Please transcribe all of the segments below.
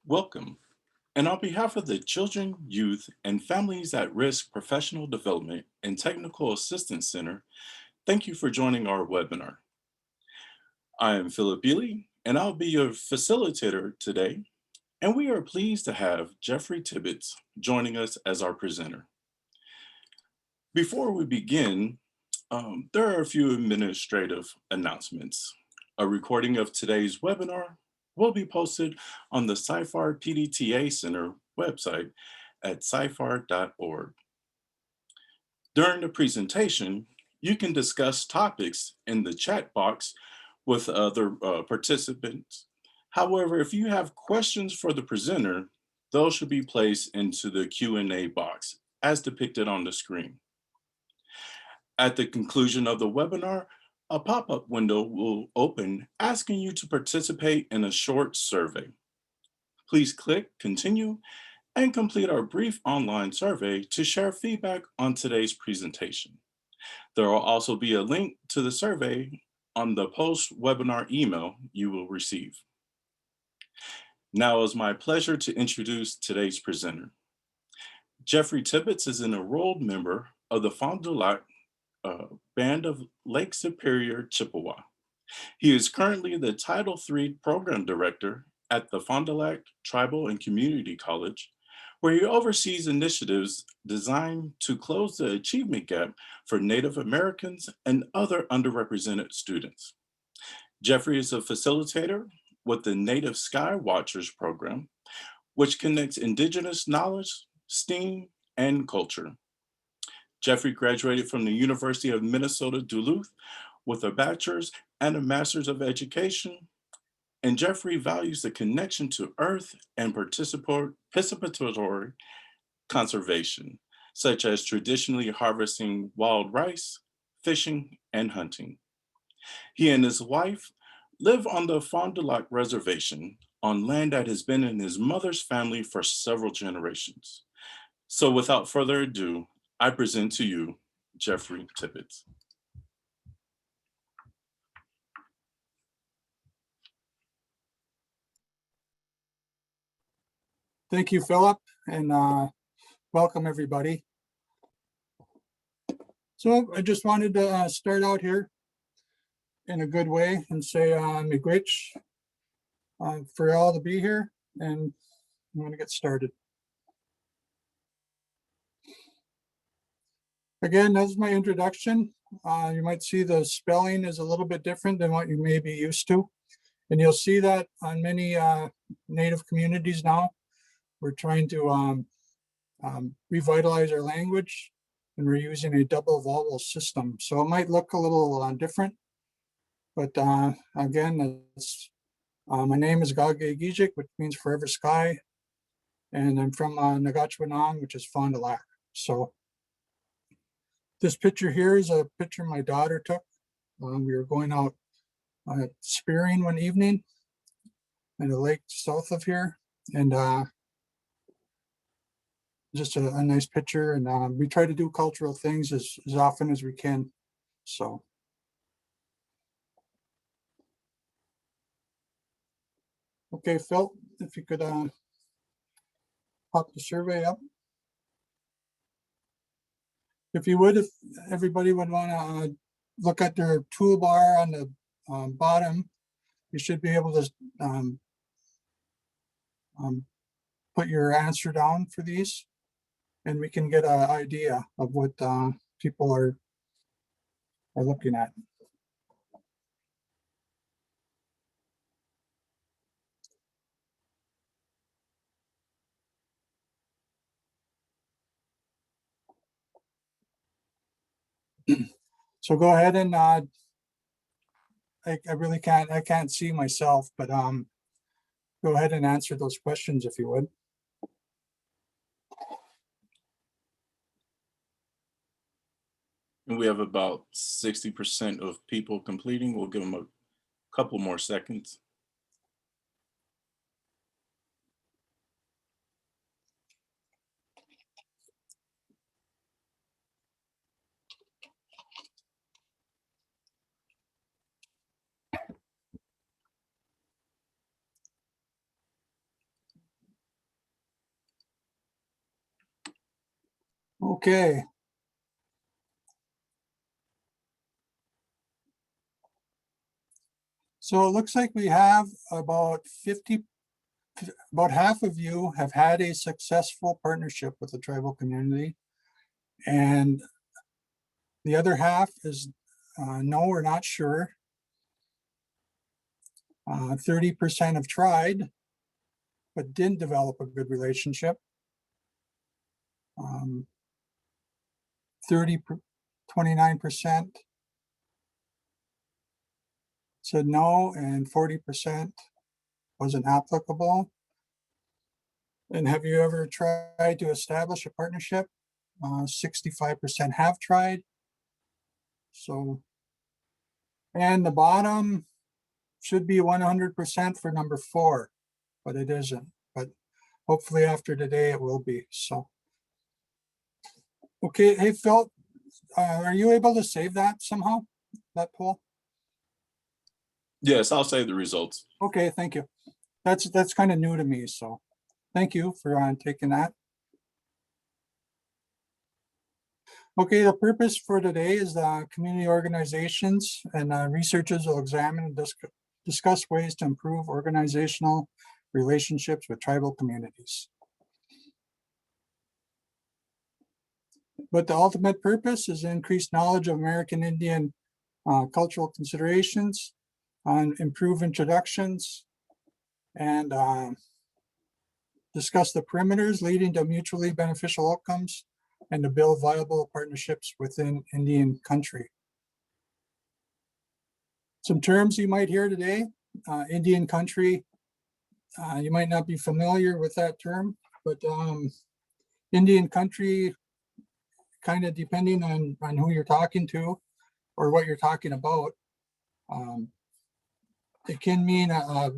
Welcome. And on behalf of the Children, Youth, and Families at Risk Professional Development and Technical Assistance Center, thank you for joining our webinar. I am Philip Beely, and I'll be your facilitator today. And we are pleased to have Jeffrey Tibbetts joining us as our presenter. Before we begin, there are a few administrative announcements. A recording of today's webinar will be posted on the CYFAR PDTA Center website at cyfar.org. During the presentation, you can discuss topics in the chat box with other participants. However, if you have questions for the presenter, those should be placed into the Q&A box as depicted on the screen. At the conclusion of the webinar, a pop-up window will open asking you to participate in a short survey. Please click Continue and complete our brief online survey to share feedback on today's presentation. There will also be a link to the survey on the post-webinar email you will receive. Now it's my pleasure to introduce today's presenter. Jeffrey Tibbetts is an enrolled member of the Fond du Lac Band of Lake Superior, Chippewa. He is currently the Title III Program Director at the Fond du Lac Tribal and Community College, where he oversees initiatives designed to close the achievement gap for Native Americans and other underrepresented students. Jeffrey is a facilitator with the Native Sky Watchers program, which connects Indigenous knowledge, STEAM, and culture. Jeffrey graduated from the University of Minnesota Duluth with a bachelor's and a master's of education. And Jeffrey values the connection to earth and participatory conservation, such as traditionally harvesting wild rice, fishing, and hunting. He and his wife live on the Fond du Lac Reservation on land that has been in his mother's family for several generations. So without further ado, I present to you Jeffrey Tibbetts. Thank you, Philip, and welcome everybody. So I just wanted to start out here in a good way and say miigwech for all to be here, and I'm going to get started. Again, that's my introduction. You might see the spelling is a little bit different than what you may be used to, and you'll see that on many Native communities now. We're trying to revitalize our language, and we're using a double vowel system. So it might look a little different, but again, my name is Gage Gijik, which means forever sky, and I'm from Nagachwanang, which is Fond du Lac. So this picture here is a picture my daughter took. We were going out spearing one evening in a lake south of here, and just a nice picture, and we try to do cultural things as often as we can. So okay, Phil, if you could pop the survey up. If you would, if everybody would want to look at their toolbar on the bottom, you should be able to put your answer down for these, and we can get an idea of what people are looking at. So go ahead and I really can't see myself, but go ahead and answer those questions if you would. And we have about 60% of people completing. We'll give them a couple more seconds. Okay. So it looks like we have about half of you have had a successful partnership with the tribal community. And the other half is no, we're not sure. 30% have tried, but didn't develop a good relationship. 29% said no, and 40% wasn't applicable. And have you ever tried to establish a partnership? 65% have tried. So, and the bottom should be 100% for number 4, but it isn't. But hopefully after today it will be. So, okay, hey Phil, are you able to save that somehow, that poll? Yes, I'll save the results. Okay, thank you. That's kind of new to me, so thank you for taking that. Okay, the purpose for today is community organizations, and researchers will examine and discuss ways to improve organizational relationships with tribal communities. But the ultimate purpose is increased knowledge of American Indian cultural considerations, on improve introductions, and discuss the perimeters leading to mutually beneficial outcomes, and to build viable partnerships within Indian country. Some terms you might hear today: Indian country. You might not be familiar with that term, but Indian country, kind of depending on who you're talking to or what you're talking about, it can mean a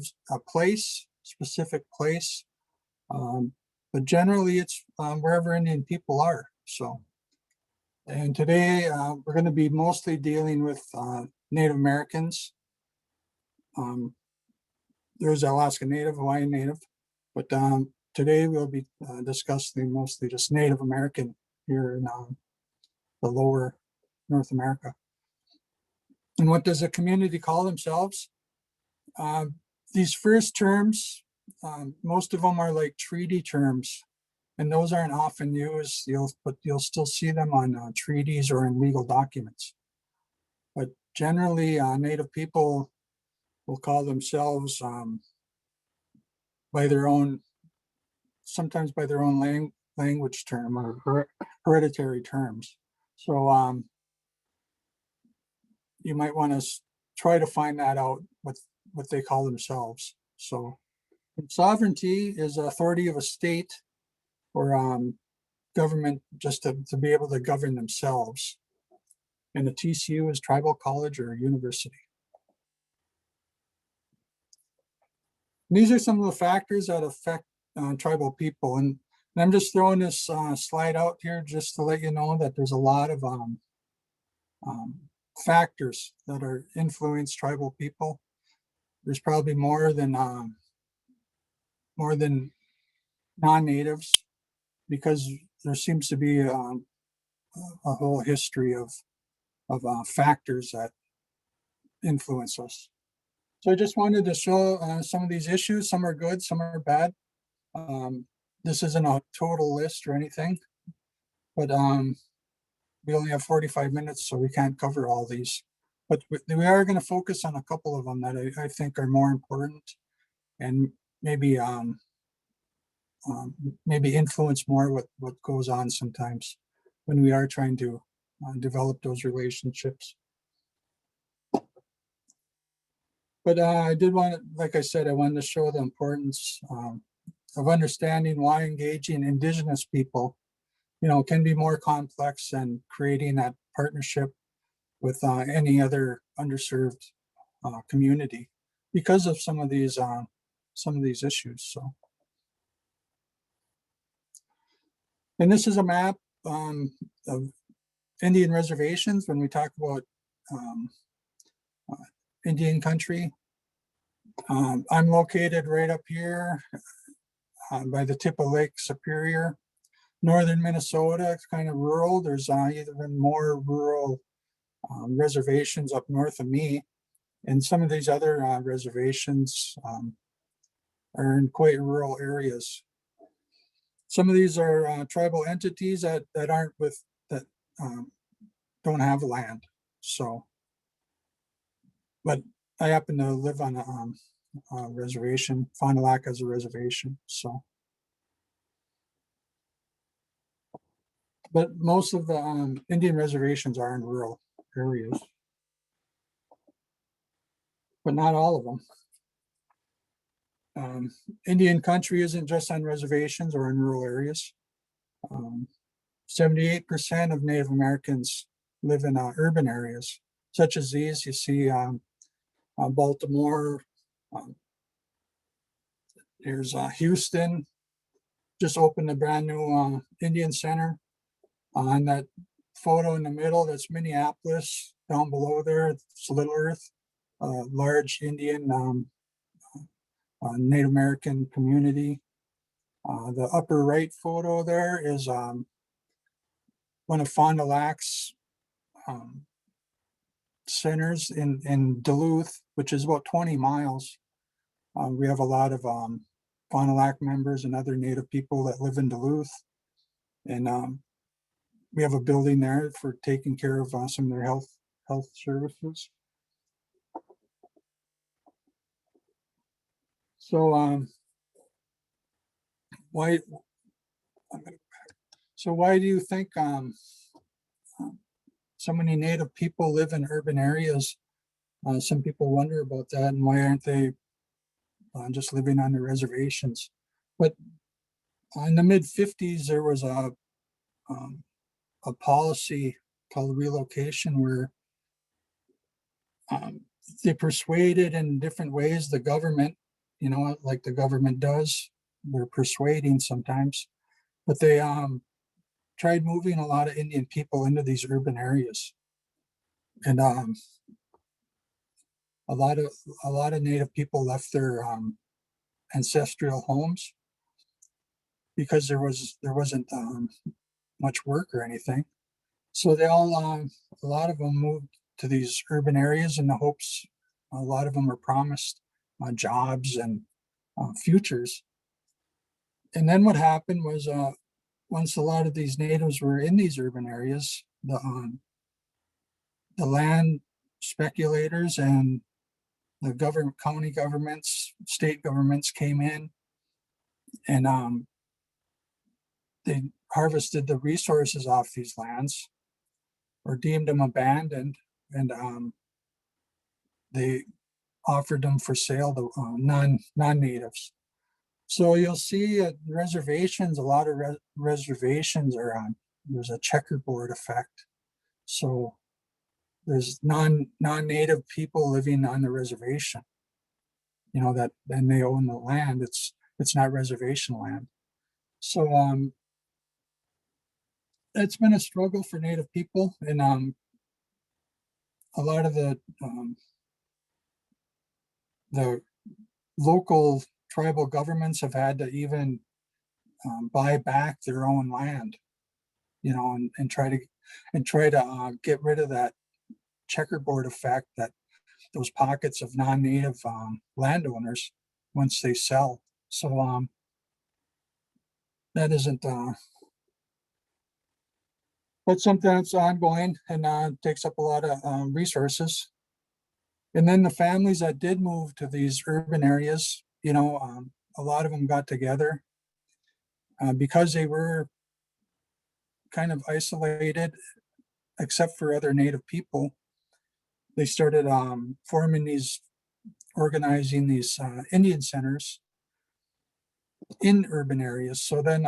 place, specific place, but generally it's wherever Indian people are. So, and today we're going to be mostly dealing with Native Americans. There's Alaska Native, Hawaiian Native, but today we'll be discussing mostly just Native American here in the lower North America. And what does a community call themselves? These first terms, most of them are like treaty terms, and those aren't often used. But you'll still see them on treaties or in legal documents. But generally, Native people will call themselves by their own, sometimes by their own language term or hereditary terms. So you might want to try to find that out, what they call themselves. So sovereignty is authority of a state or government just to be able to govern themselves. And the TCU is tribal college or university. And these are some of the factors that affect tribal people. And I'm just throwing this slide out here just to let you know that there's a lot of factors that are influence tribal people. There's probably more than non-natives, because there seems to be a whole history of factors that influence us. So I just wanted to show some of these issues. Some are good, some are bad. This isn't a total list or anything, but we only have 45 minutes, so we can't cover all these. But we are going to focus on a couple of them that I think are more important, and maybe maybe influence more what goes on sometimes when we are trying to develop those relationships. But I did want to, like I said, I wanted to show the importance of understanding why engaging Indigenous people, can be more complex than creating that partnership with any other underserved community, because of some of these issues. So, and this is a map of Indian reservations when we talk about Indian country. I'm located right up here by the tip of Lake Superior. Northern Minnesota, it's kind of rural. There's even more rural reservations up north of me. And some of these other reservations are in quite rural areas. Some of these are tribal entities that aren't with, that don't have land. So, but I happen to live on a reservation. Fond du Lac has a reservation, so. But most of the Indian reservations are in rural areas, but not all of them. Indian country isn't just on reservations or in rural areas. 78% of Native Americans live in urban areas, such as these. You see Baltimore, there's Houston, just opened a brand new Indian Center. On that photo in the middle, that's Minneapolis. Down below there, it's Little Earth, large Indian Native American community. The upper right photo there is one of Fond du Lac's centers in Duluth, which is about 20 miles. We have a lot of Fond du Lac members and other Native people that live in Duluth. And we have a building there for taking care of some of their health services. So why do you think so many Native people live in urban areas? Some people wonder about that, and why aren't they just living on the reservations? But in the mid 50s, there was a policy called relocation where they persuaded in different ways the government, like the government does. They're persuading sometimes, but they tried moving a lot of Indian people into these urban areas, and a lot of Native people left their ancestral homes because there wasn't much work or anything. So they all a lot of them moved to these urban areas in the hopes. A lot of them were promised jobs and futures. And then what happened was once a lot of these natives were in these urban areas, the land speculators and the county governments, state governments came in, and they harvested the resources off these lands or deemed them abandoned, and they offered them for sale to non-natives. So you'll see at reservations, a lot of reservations are on, there's a checkerboard effect. So there's non-native people living on the reservation, that, and they own the land. It's not reservation land. So it's been a struggle for Native people, and a lot of the local tribal governments have had to even buy back their own land, and try to get rid of that checkerboard effect, that those pockets of non-native landowners once they sell. So that isn't, but something that's ongoing and takes up a lot of resources. And then the families that did move to these urban areas, a lot of them got together because they were kind of isolated, except for other Native people. They started organizing these Indian centers in urban areas. So then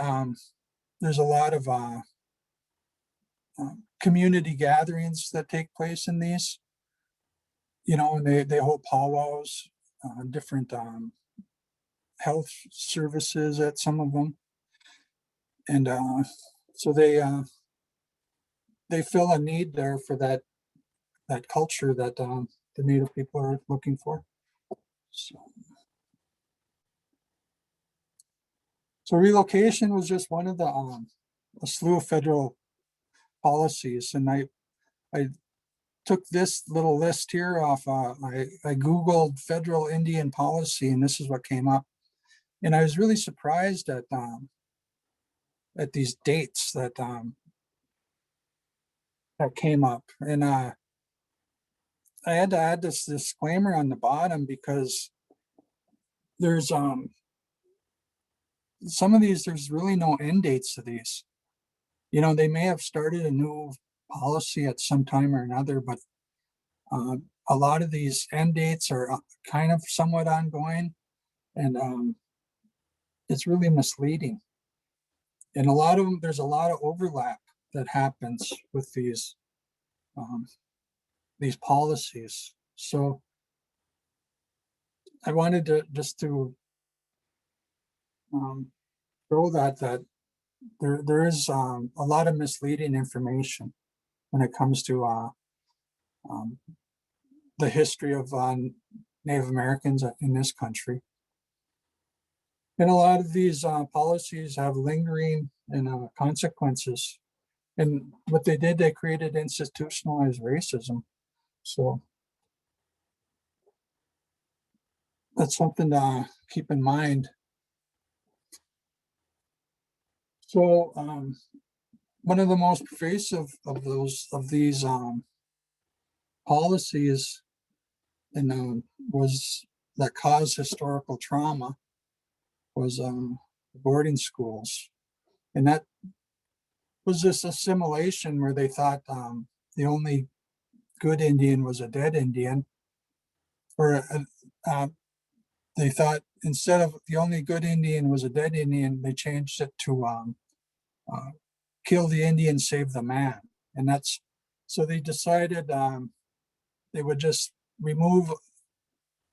there's a lot of community gatherings that take place in these, and they hold powwows, different health services at some of them. And so they fill a need there for that culture that the Native people are looking for. So relocation was just one of the a slew of federal policies, and I took this little list here off. I Googled federal Indian policy, and this is what came up. And I was really surprised at these dates that came up. And I had to add this disclaimer on the bottom because there's some of these, there's really no end dates to these. You know, they may have started a new policy at some time or another, but a lot of these end dates are kind of somewhat ongoing, and it's really misleading. And a lot of them, there's a lot of overlap that happens with um, these policies. So I wanted to just to um, show that there is a lot of misleading information when it comes to um, the history of Native Americans in this country. And a lot of these policies have lingering and consequences. And what they did, they created institutionalized racism. So that's something to keep in mind. So one of the most pervasive of these policies and was that caused historical trauma was boarding schools, and that was this assimilation where they thought the only good Indian was a dead Indian, or they thought instead of the only good Indian was a dead Indian, they changed it to uh, kill the Indian, save the man. And that's so they decided they would just remove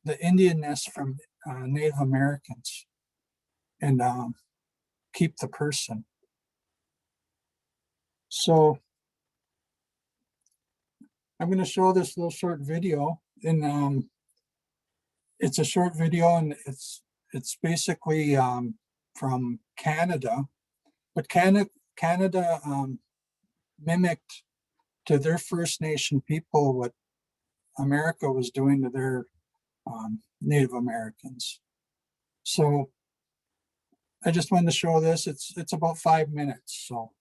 the Indianness from Native Americans and keep the person. So I'm going to show this little short video, and it's a short video, and it's basically from Canada, but Canada mimicked to their First Nation people what America was doing to their Native Americans. So I just wanted to show this. It's about 5 minutes. So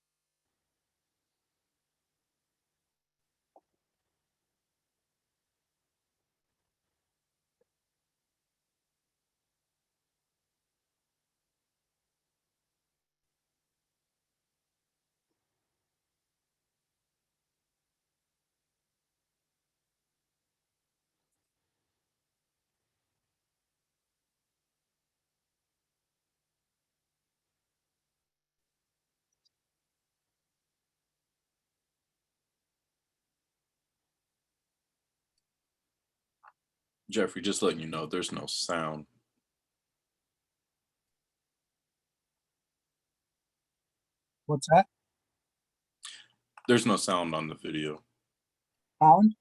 Jeffrey, just letting you know, there's no sound. what's that There's no sound on the video. sound?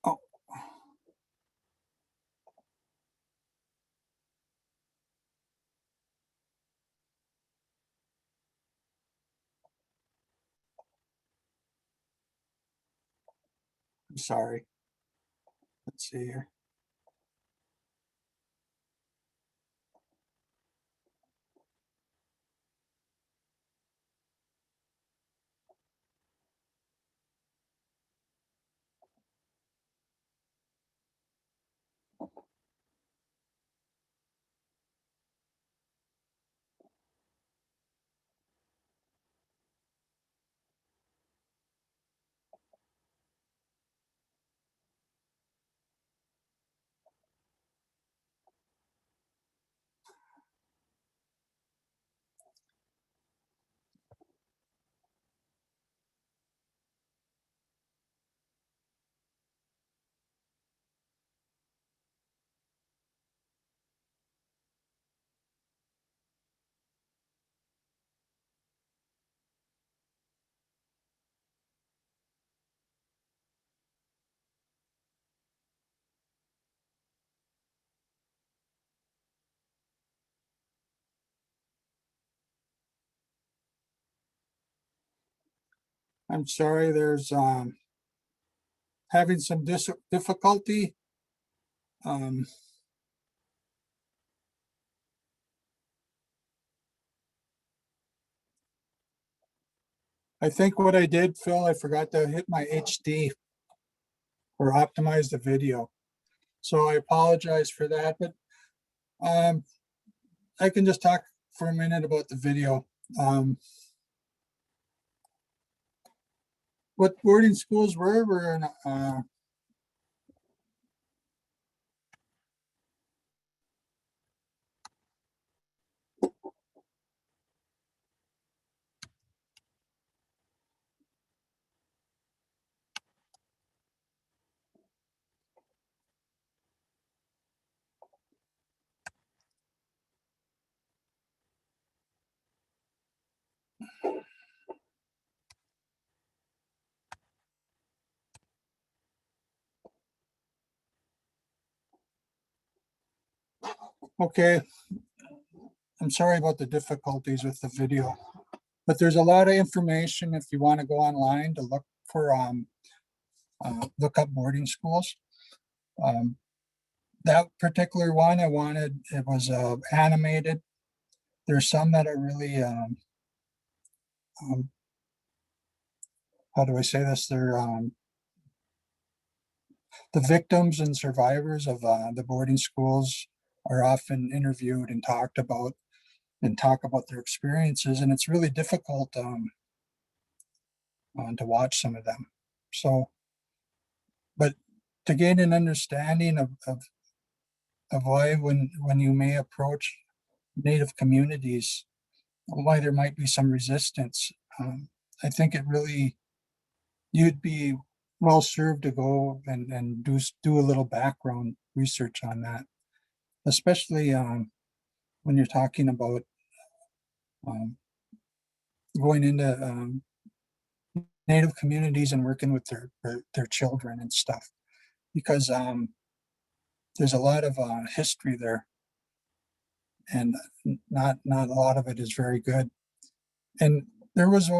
Oh, I'm sorry. Let's see here. I'm sorry, there's having some difficulty. Um, I think what I did, Phil, I forgot to hit my HD or optimize the video. So I apologize for that, but um, I can just talk for a minute about the video. What boarding schools were in, okay, I'm sorry about the difficulties with the video, but there's a lot of information if you want to go online to look for look up boarding schools. Um, that particular one I wanted, it was animated. There's some that are really um, how do I say this? They're the victims and survivors of the boarding schools are often interviewed and talk about their experiences, and it's really difficult to watch some of them. So, but to gain an understanding of why when you may approach Native communities, why there might be some resistance, I think it really you'd be well served to go and do a little background research on that, especially when you're talking about um, going into Native communities and working with their children and stuff, because there's a lot of history there, and not a lot of it is very good. And there was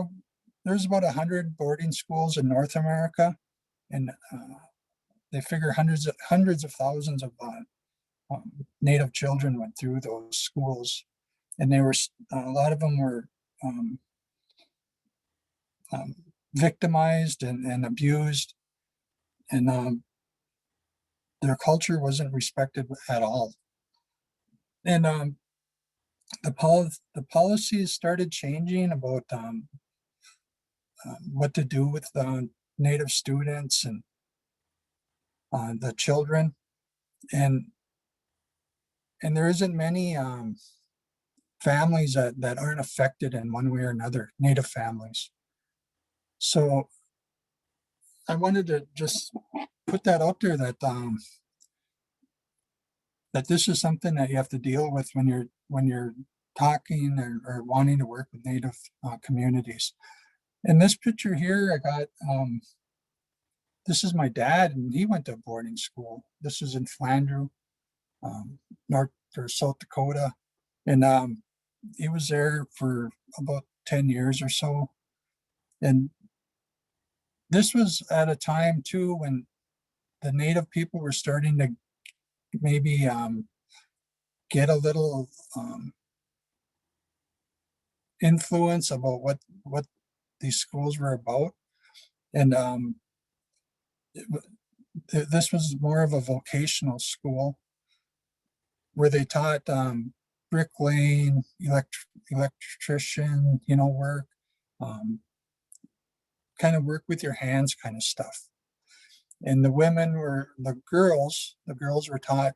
there's about 100 boarding schools in North America, and they figure hundreds of thousands of Native children went through those schools, and they were a lot of them were um, um, victimized and abused, and their culture wasn't respected at all. And the policies started changing about what to do with the Native students and the children, and there isn't many families that aren't affected in one way or another, Native families. So I wanted to just put that out there that this is something that you have to deal with when you're talking or wanting to work with Native communities. In this picture here, I got this is my dad, and he went to boarding school. This is in Flandreau, North or South Dakota, and he was there for about 10 years or so. And this was at a time too when the Native people were starting to maybe get a little influence about what these schools were about, and this was more of a vocational school where they taught bricklaying, electrician, work, um, kind of work with your hands kind of stuff. And the girls were taught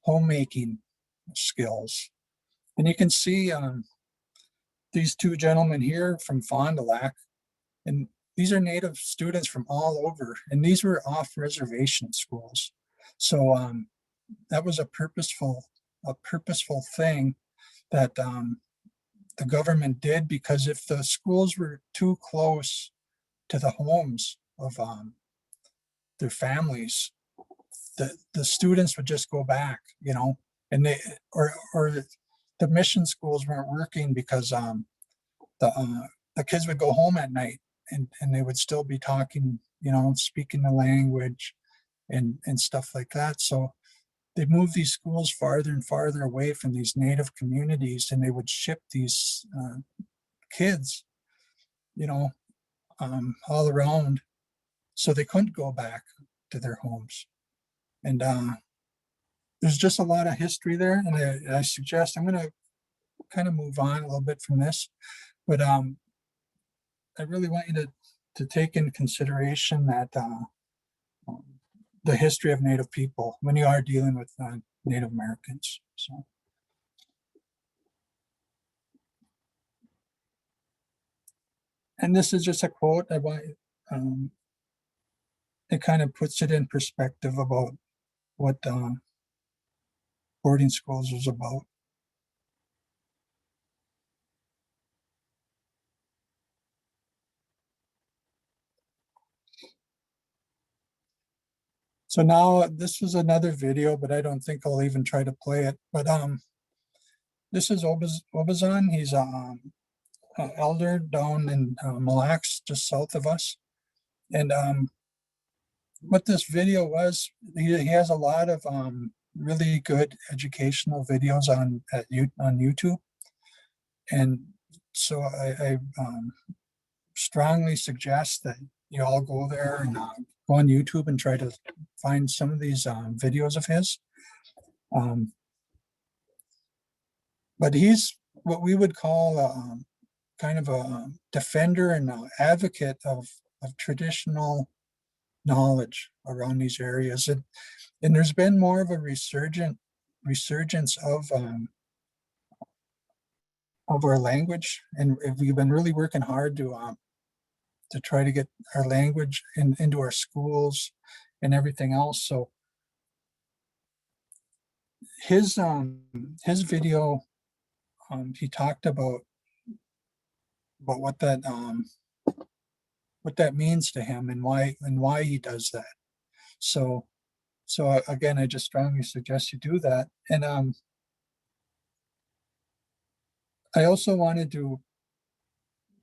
homemaking skills. And you can see these two gentlemen here from Fond du Lac, and these are Native students from all over, and these were off reservation schools. So that was a purposeful thing that the government did, because if the schools were too close to the homes of their families, the students would just go back, and they or the mission schools weren't working because the the kids would go home at night and they would still be talking, speaking the language and stuff like that. So they moved these schools farther and farther away from these native communities, and they would ship these kids, all around, so they couldn't go back to their homes. And there's just a lot of history there, and I suggest I'm going to kind of move on a little bit from this, but I really want you to take into consideration that the history of Native people when you are dealing with Native Americans. So. And this is just a quote. I want it kind of puts it in perspective about what boarding schools was about. So now this was another video, but I don't think I'll even try to play it. But this is Obazan. He's an elder down in Mille Lacs, just south of us. And what this video was, he has a lot of really good educational videos on YouTube. And so I strongly suggest that you all go there and go on YouTube and try to find some of these videos of his. But he's what we would call kind of a defender and advocate of traditional knowledge around these areas. And there's been more of a resurgence of our language, and we've been really working hard to try to get our language into our schools and everything else. So his video, he talked about what that means to him and why he does that. So again, I just strongly suggest you do that. And I also wanted to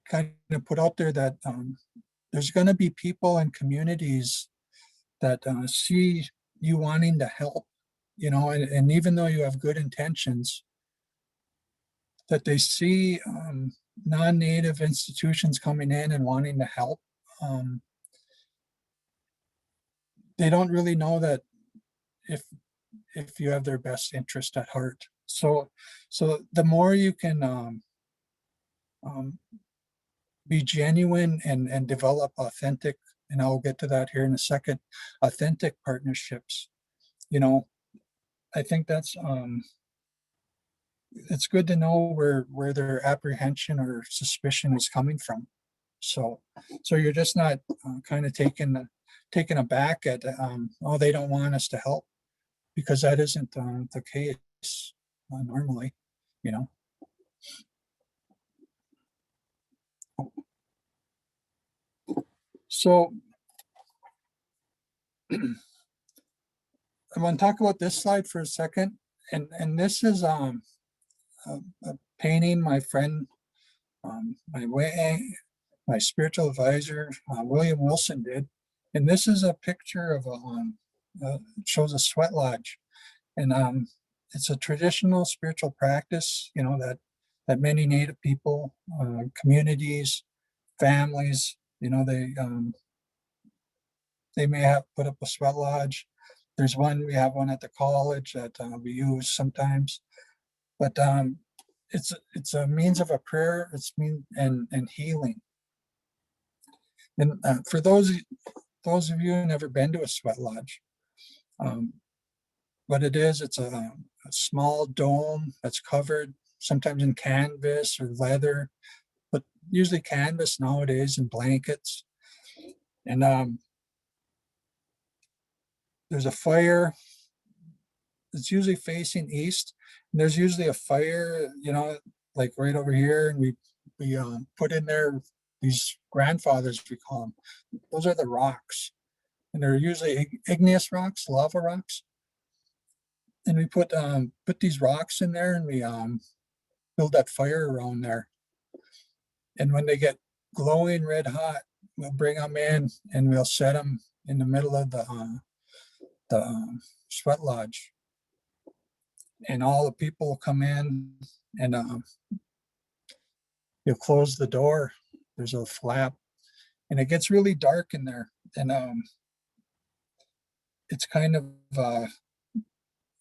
kind of put out there that there's going to be people and communities that see you wanting to help, and even though you have good intentions, that they see non-native institutions coming in and wanting to help. They don't really know that if you have their best interest at heart. So the more you can be genuine and develop authentic, and I'll get to that here in a second, authentic partnerships, I think that's it's good to know where their apprehension or suspicion is coming from. So you're just not kind of taken aback at oh, they don't want us to help, because that isn't the case normally, So I want to talk about this slide for a second, and this is a painting my friend, my spiritual advisor, William Wilson did, and this is a picture of it shows a sweat lodge, and it's a traditional spiritual practice, that many Native people, communities, families, they may have put up a sweat lodge. We have one at the college that we use sometimes, but it's a means of a prayer. It's and healing. And for those of you who never been to a sweat lodge, what it is, it's a small dome that's covered sometimes in canvas or leather, but usually canvas nowadays, and blankets. And there's a fire. It's usually facing east, and there's usually a fire, like right over here, and we put in there these grandfathers, we call them. Those are the rocks, and they're usually igneous rocks, lava rocks. And we put these rocks in there, and we build that fire around there. And when they get glowing red hot. We'll bring them in and we'll set them in the middle of the sweat lodge, and all the people will come in, and you'll close the door. There's a flap, and it gets really dark in there, and it's kind of a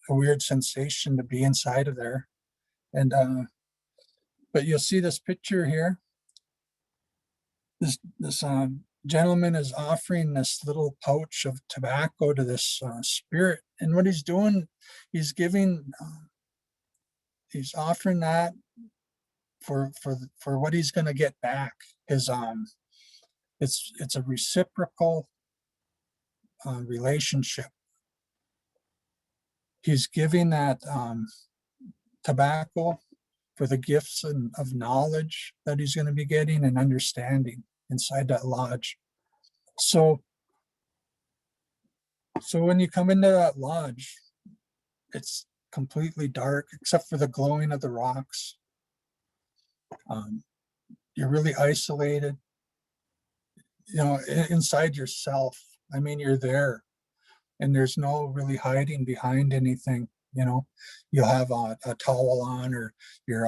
weird sensation to be inside of there. And but you'll see this picture here. This gentleman is offering this little pouch of tobacco to this spirit, and what he's doing, he's giving, he's offering that for what he's going to get back. His it's a reciprocal relationship. He's giving that tobacco for the gifts of knowledge that he's going to be getting and understanding inside that lodge. So when you come into that lodge, it's completely dark except for the glowing of the rocks. You're really isolated, inside yourself. I mean, you're there, and there's no really hiding behind anything. You'll have a towel on, or your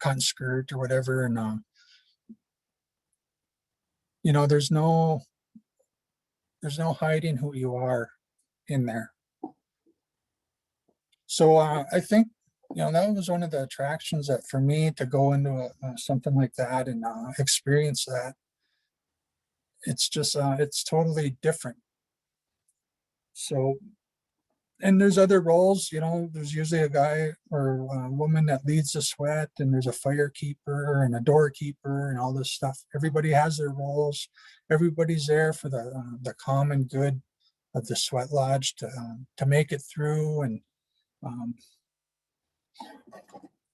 cotton skirt or whatever, and there's no hiding who you are in there. So I think that was one of the attractions that for me to go into something like that and experience that. It's just it's totally different. So, and there's other roles, there's usually a guy or a woman that leads the sweat, and there's a fire keeper and a doorkeeper and all this stuff. Everybody has their roles. Everybody's there for the common good of the sweat lodge to make it through, and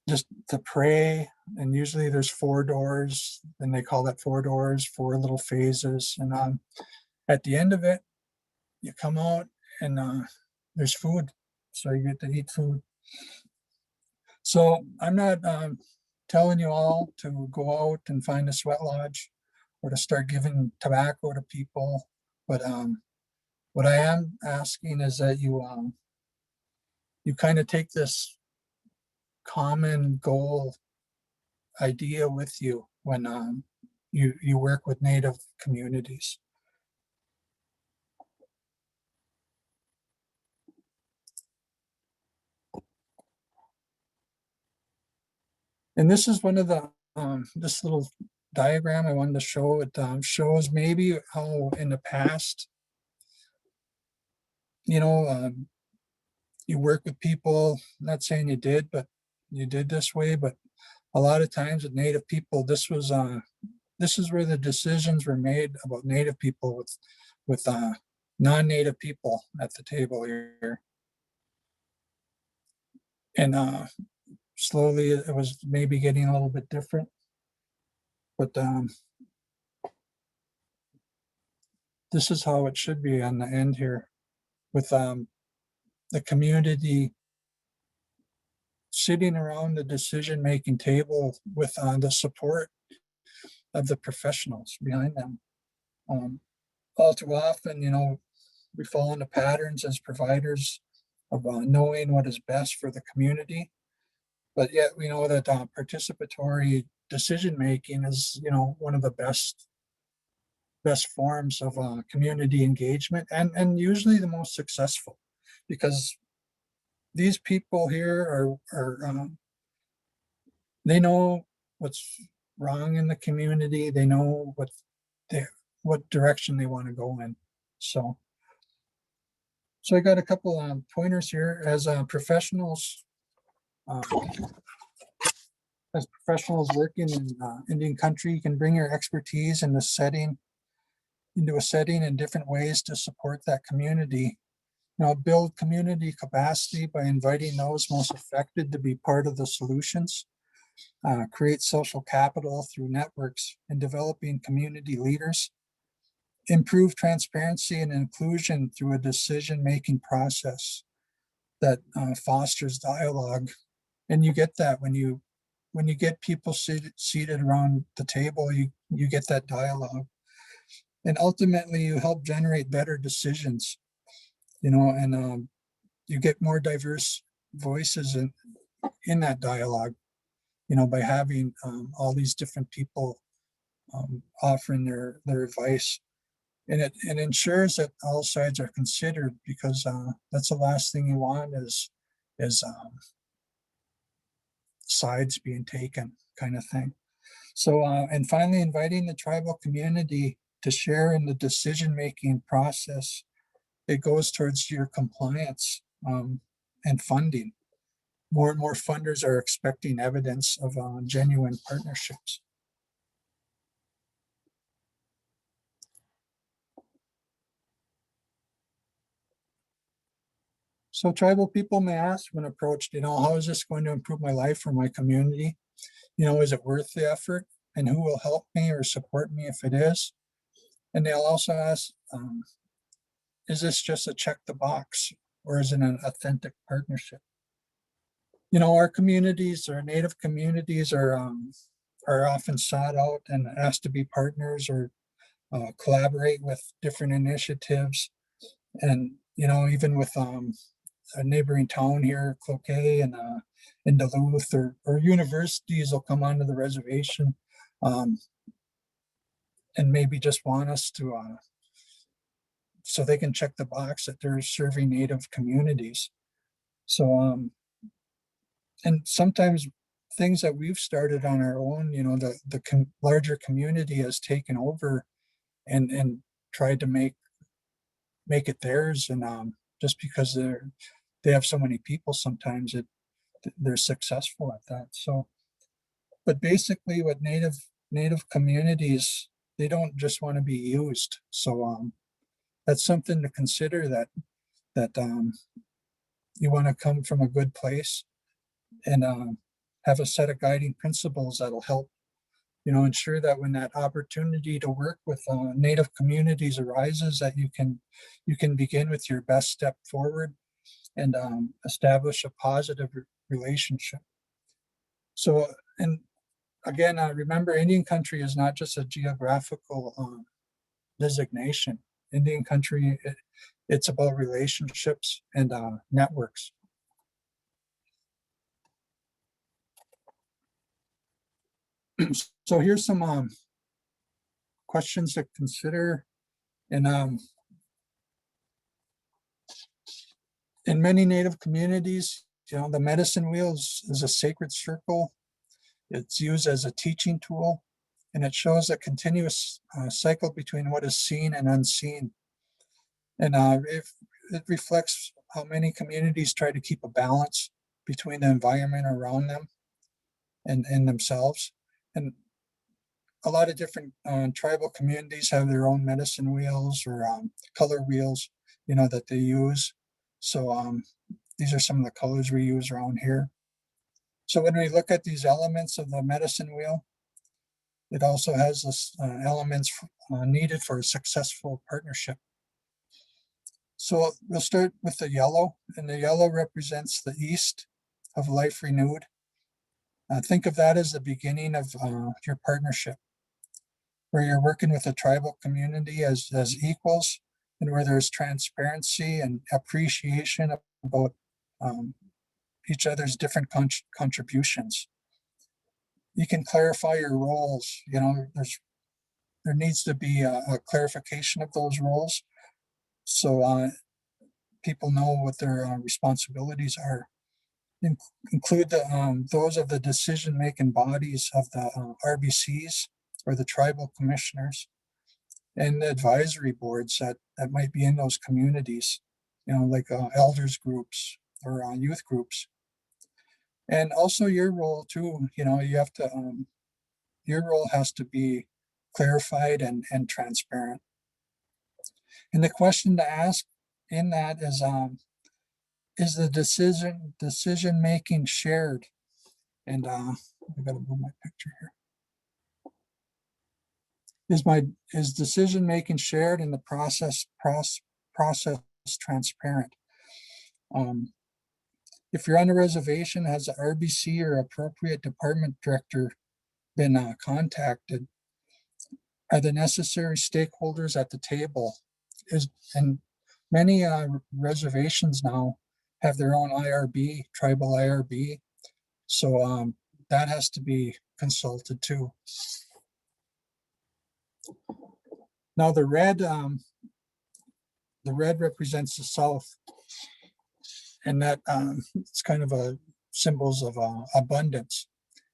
just to pray. And usually there's 4 doors, and they call that 4 doors, 4 little phases. And at the end of it, you come out, and there's food, so you get to eat food. So I'm not telling you all to go out and find a sweat lodge or to start giving tobacco to people, but what I am asking is that you kind of take this common goal idea with you when you work with Native communities. And this is one of the this little diagram I wanted to show. It shows maybe how in the past, you work with people. Not saying you did, but you did this way. But a lot of times with Native people, this is where the decisions were made about Native people with non-Native people at the table here. And slowly it was maybe getting a little bit different, but this is how it should be on the end here, with the community sitting around the decision-making table with the support of the professionals behind them. All too often, we fall into patterns as providers of knowing what is best for the community, but yet we know that participatory decision-making is, one of the best forms of community engagement, and usually the most successful, because these people here are they know what's wrong in the community. They know what direction they want to go in. So I got a couple pointers here as professionals. As professionals working in Indian country, you can bring your expertise into a setting in different ways to support that community. Build community capacity by inviting those most affected to be part of the solutions. Create social capital through networks and developing community leaders. Improve transparency and inclusion through a decision-making process that fosters dialogue. And you get that when you when you get people seated around the table, you get that dialogue. And ultimately you help generate better decisions, and you get more diverse voices in that dialogue, by having all these different people offering their advice. And it ensures that all sides are considered, because that's the last thing you want is sides being taken, kind of thing. So, and finally, inviting the tribal community to share in the decision-making process. It goes towards your compliance and funding. More and more funders are expecting evidence of genuine partnerships. So tribal people may ask when approached, how is this going to improve my life or my community? Is it worth the effort? And who will help me or support me if it is? And they'll also ask, is this just a check the box, or is it an authentic partnership? Our communities, our native communities are often sought out and asked to be partners or collaborate with different initiatives. And, even with a neighboring town here, Cloquet and in Duluth, or universities will come onto the reservation um, and maybe just want us to, so they can check the box that they're serving native communities. So, and sometimes things that we've started on our own, the larger community has taken over and tried to make it theirs. And just because they have so many people, sometimes they're successful at that. So, but basically, what native communities, they don't just want to be used. So that's something to consider, that you want to come from a good place and have a set of guiding principles that'll help ensure that when that opportunity to work with native communities arises, that you can begin with your best step forward and establish a positive relationship. So, and again, remember, Indian country is not just a geographical designation. Indian country, it's about relationships and networks. So here's some questions to consider. And in many native communities, the medicine wheel is a sacred circle. It's used as a teaching tool, and it shows a continuous cycle between what is seen and unseen. And it reflects how many communities try to keep a balance between the environment around them and themselves. And a lot of different tribal communities have their own medicine wheels or color wheels, that they use. So these are some of the colors we use around here. So when we look at these elements of the medicine wheel, it also has this elements needed for a successful partnership. So we'll start with the yellow, and the yellow represents the east of life renewed. Think of that as the beginning of your partnership, where you're working with a tribal community as equals, and where there's transparency and appreciation about each other's different contributions. You can clarify your roles. There needs to be a clarification of those roles, so people know what their responsibilities are. Include those of the decision-making bodies of the RBCs, or the tribal commissioners, and the advisory boards that might be in those communities, like elders groups or youth groups. And also your role too, you have to, your role has to be clarified and transparent. And the question to ask in that is the decision making shared? And I gotta move my picture here. Is decision making shared, and the process transparent? Um, If you're on a reservation, has the RBC or appropriate department director been contacted? Are the necessary stakeholders at the table? And many reservations now have their own IRB, tribal IRB. So that has to be consulted too. Now the red represents the South, and that it's kind of a symbols of abundance.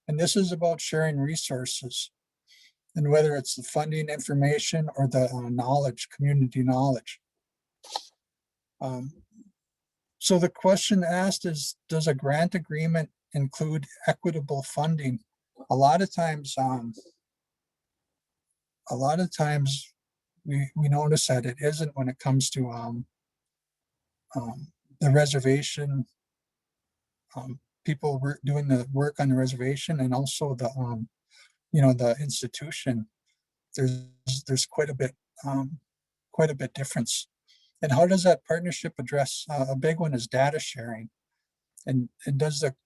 And this is about sharing resources, and whether it's the funding, information, or the knowledge, community knowledge. So the question asked is, does a grant agreement include equitable funding? A lot of times we notice that it isn't when it comes to the reservation, people doing the work on the reservation, and also the the institution. There's quite a bit difference. And how does that partnership address? A big one is data sharing. And does the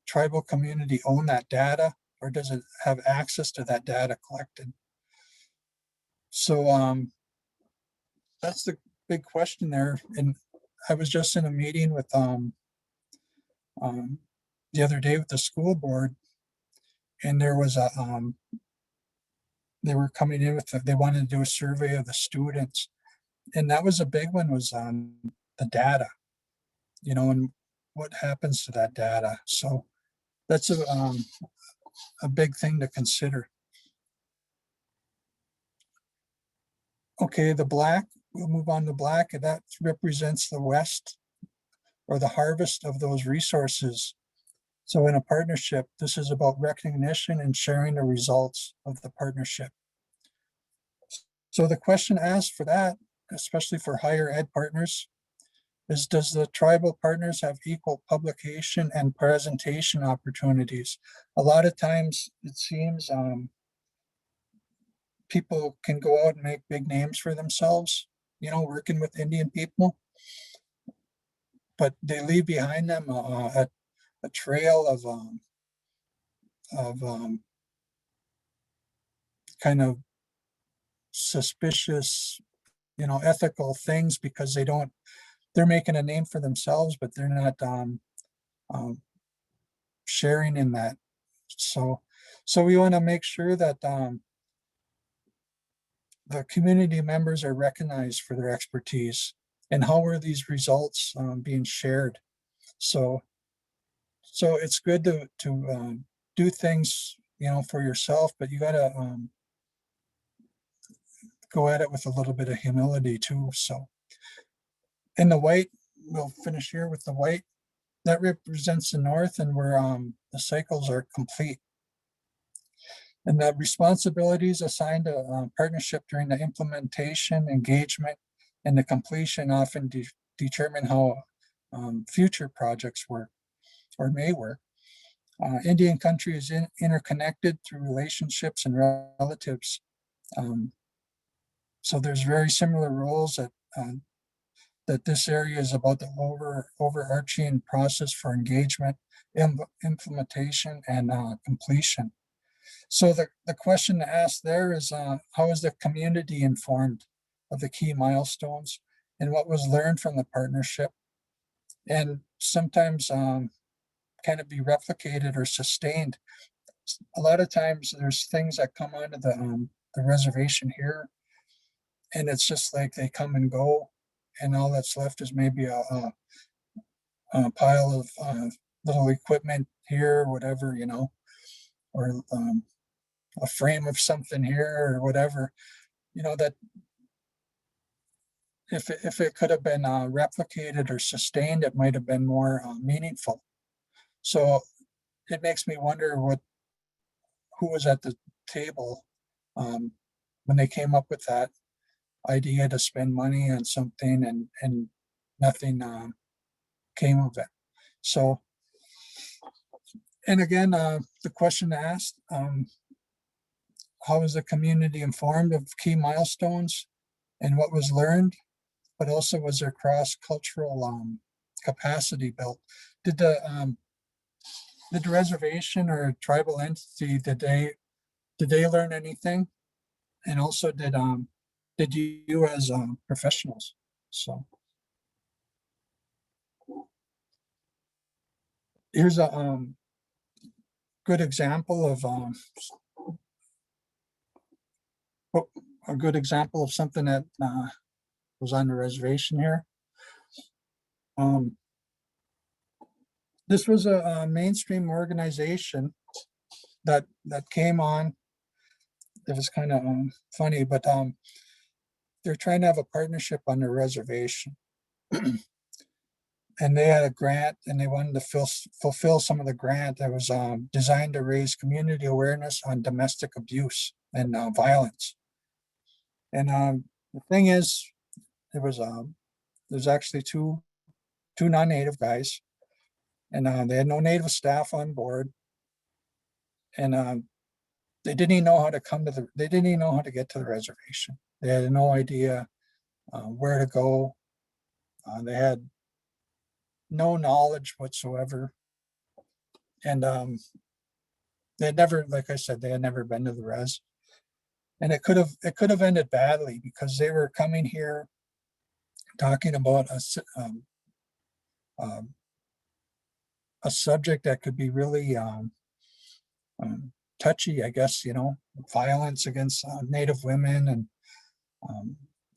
tribal community own that data, or does it have access to that data collected? So that's the big question there. And I was just in a meeting with the other day with the school board, and there was they were coming in with they wanted to do a survey of the students, and that was a big one, was on the data, and what happens to that data. So that's a big thing to consider. Okay, the black, we'll move on to black, and that represents the West, or the harvest of those resources. So in a partnership, this is about recognition and sharing the results of the partnership. So the question asked for that, especially for higher ed partners, is, does the tribal partners have equal publication and presentation opportunities? A lot of times it seems people can go out and make big names for themselves, working with Indian people, but they leave behind them a trail of kind of suspicious, ethical things, because they're making a name for themselves, but they're not sharing in that. So we want to make sure that the community members are recognized for their expertise, and how are these results being shared. So it's good to do things, for yourself, but you got to go at it with a little bit of humility too. So, in the white, we'll finish here with the white. That represents the North, and where the cycles are complete. And the responsibilities assigned to partnership during the implementation, engagement, and the completion often determine how future projects work, or may work. Indian country is interconnected through relationships and relatives. So there's very similar roles that this area is about the overarching process for engagement, implementation, and completion. So the question to ask there is, how is the community informed of the key milestones and what was learned from the partnership? And sometimes can it be replicated or sustained? A lot of times there's things that come onto the reservation here, and it's just like they come and go, and all that's left is maybe a pile of little equipment here, or whatever, or a frame of something here, or whatever, that if it could have been replicated or sustained, it might have been more meaningful. So it makes me wonder who was at the table when they came up with that idea to spend money on something, and nothing came of it. So, and again, the question asked, how is the community informed of key milestones and what was learned, but also was there cross-cultural capacity built. Did the reservation or tribal entity, did they learn anything? And also did you as professionals? So here's a good example of a good example of something that was on the reservation here. This was a mainstream organization that came on. It was kind of funny, but they're trying to have a partnership on the reservation. And they had a grant and they wanted to fulfill some of the grant that was designed to raise community awareness on domestic abuse and violence. And the thing is, it was there's actually two non-native guys, and they had no native staff on board, and they didn't even know how to they didn't even know how to get to the reservation. They had no idea where to go. They had no knowledge whatsoever, and they had never, like I said, they had never been to the res, and it could have ended badly because they were coming here talking about a subject that could be really touchy, I guess, violence against Native women and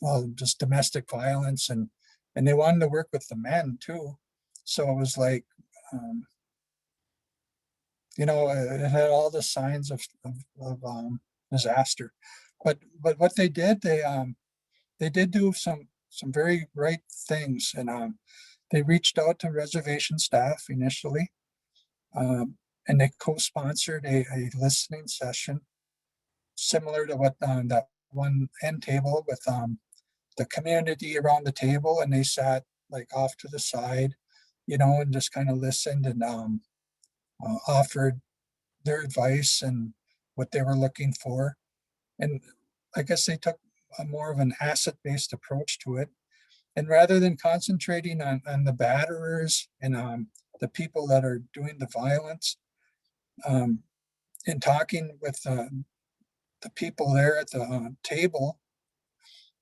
well, just domestic violence, and they wanted to work with the men too. So it was like, it had all the signs of disaster. But what they did, they did do some very right things, and they reached out to reservation staff initially, and they co-sponsored a listening session similar to what that one end table with the community around the table, and they sat like off to the side, and just kind of listened and offered their advice and what they were looking for. And I guess they took a more of an asset-based approach to it. And rather than concentrating on the batterers and the people that are doing the violence, in talking with the people there at the table,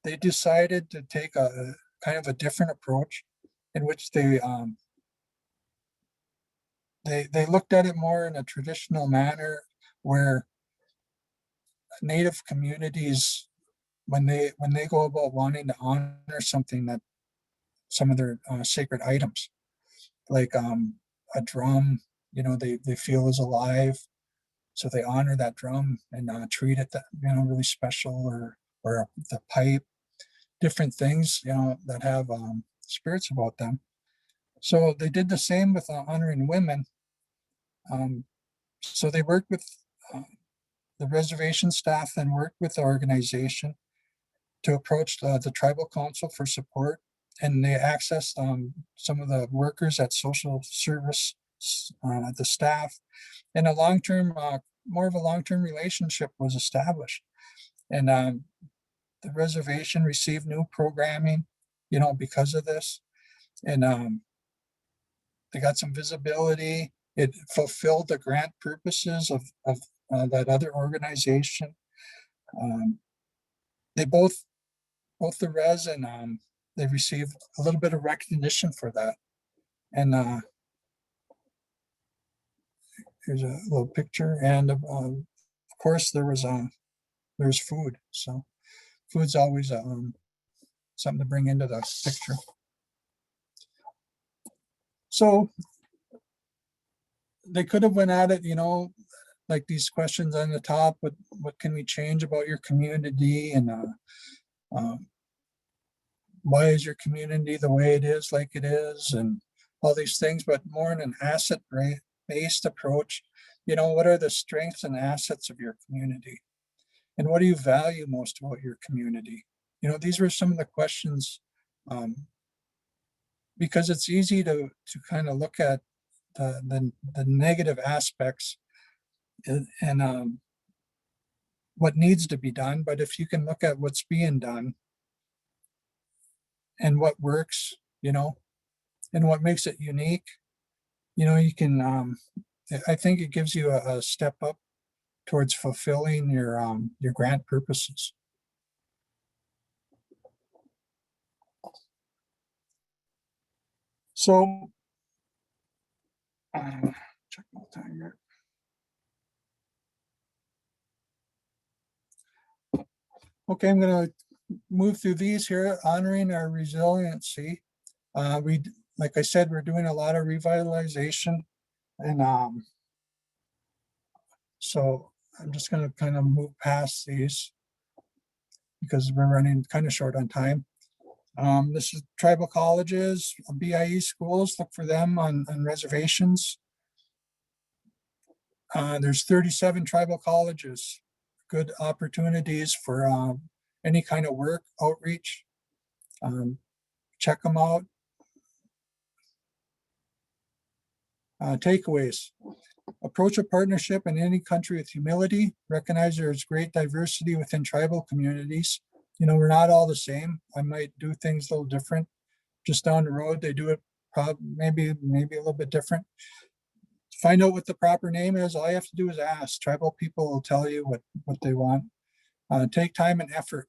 they decided to take a kind of a different approach in which they looked at it more in a traditional manner, where Native communities, when they go about wanting to honor something, that some of their sacred items, like a drum, they feel is alive, so they honor that drum and treat it that really special, or the pipe, different things that have spirits about them. So they did the same with honoring women. So they worked with the reservation staff and worked with the organization to approach the tribal council for support, and they accessed some of the workers at social service, the staff, and a long-term, more of a long-term relationship was established. And the reservation received new programming, because of this, and they got some visibility. It fulfilled the grant purposes of that other organization. They both the res and they received a little bit of recognition for that. And here's a little picture, and of course there's food. So food's always something to bring into the picture. So they could have went at it, like these questions on the top, what can we change about your community, and why is your community the way it is, like it is, and all these things, but more in an asset-based approach. What are the strengths and assets of your community? And what do you value most about your community? These were some of the questions, because it's easy to kind of look at the negative aspects and what needs to be done. But if you can look at what's being done and what works, and what makes it unique, you can, I think it gives you a step up towards fulfilling your grant purposes. So, check my time here. Okay, I'm going to move through these here, honoring our resiliency. Like I said, we're doing a lot of revitalization, and so I'm just going to kind of move past these because we're running kind of short on time. This is tribal colleges, BIE schools. Look for them on reservations. There's 37 tribal colleges. Good opportunities for any kind of work, outreach. Check them out. Takeaways. Approach a partnership in any country with humility. Recognize there is great diversity within tribal communities. We're not all the same. I might do things a little different. Just down the road, they do it maybe a little bit different. To find out what the proper name is, all you have to do is ask. Tribal people will tell you what they want. Take time and effort.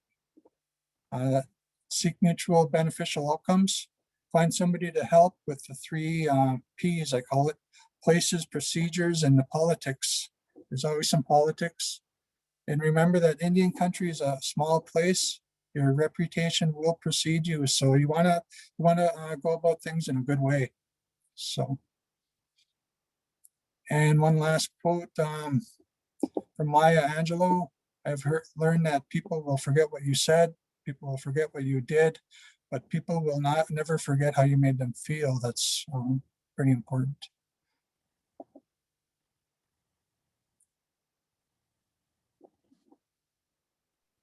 Seek mutual beneficial outcomes. Find somebody to help with the 3 P's, I call it: places, procedures, and the politics. There's always some politics. And remember that Indian country is a small place. Your reputation will precede you. So you wanna go about things in a good way. So, and one last quote from Maya Angelou. I've learned that people will forget what you said, people will forget what you did, but people will never forget how you made them feel. That's pretty important.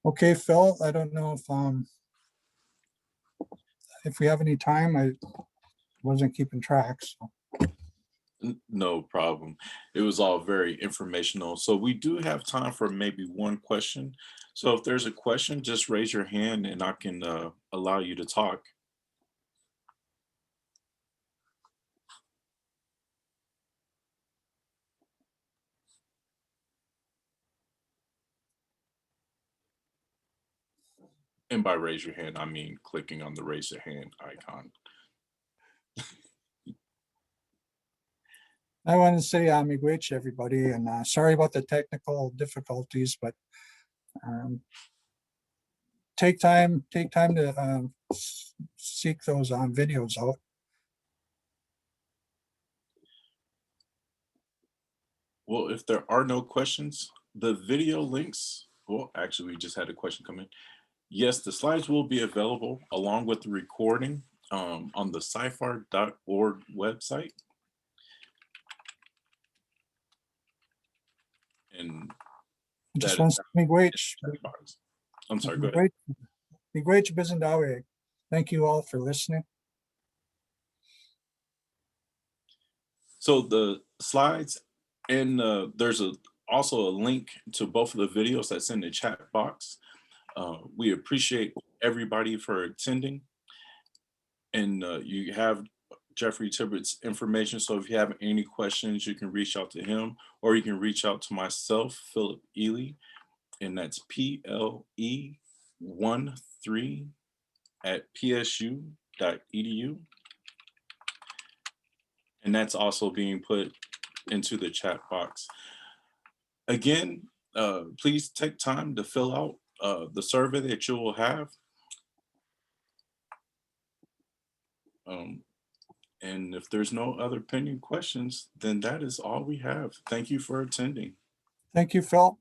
Okay, Phil, I don't know if we have any time. I wasn't keeping track. So. No problem. It was all very informational. So we do have time for maybe one question. So if there's a question, just raise your hand and I can allow you to talk. And by raise your hand, I mean clicking on the raise your hand icon. I want to say miigwech, everybody, and sorry about the technical difficulties, but take time to seek those videos out. Well, if there are no questions, the video links, well, actually, we just had a question come in. Yes, the slides will be available along with the recording on the CYFAR.org website. And Just want to miigwech. I'm sorry, go ahead. Miigwech Bizendawe. Thank you all for listening. So the slides, and there's also a link to both of the videos that's in the chat box. We appreciate everybody for attending, and you have Jeffrey Tibbetts' information. So if you have any questions, you can reach out to him, or you can reach out to myself, Philip Ely, and that's PLE13@psu.edu. And that's also being put into the chat box. Again, please take time to fill out the survey that you will have. And if there's no other pending questions, then that is all we have. Thank you for attending. Thank you, Phil.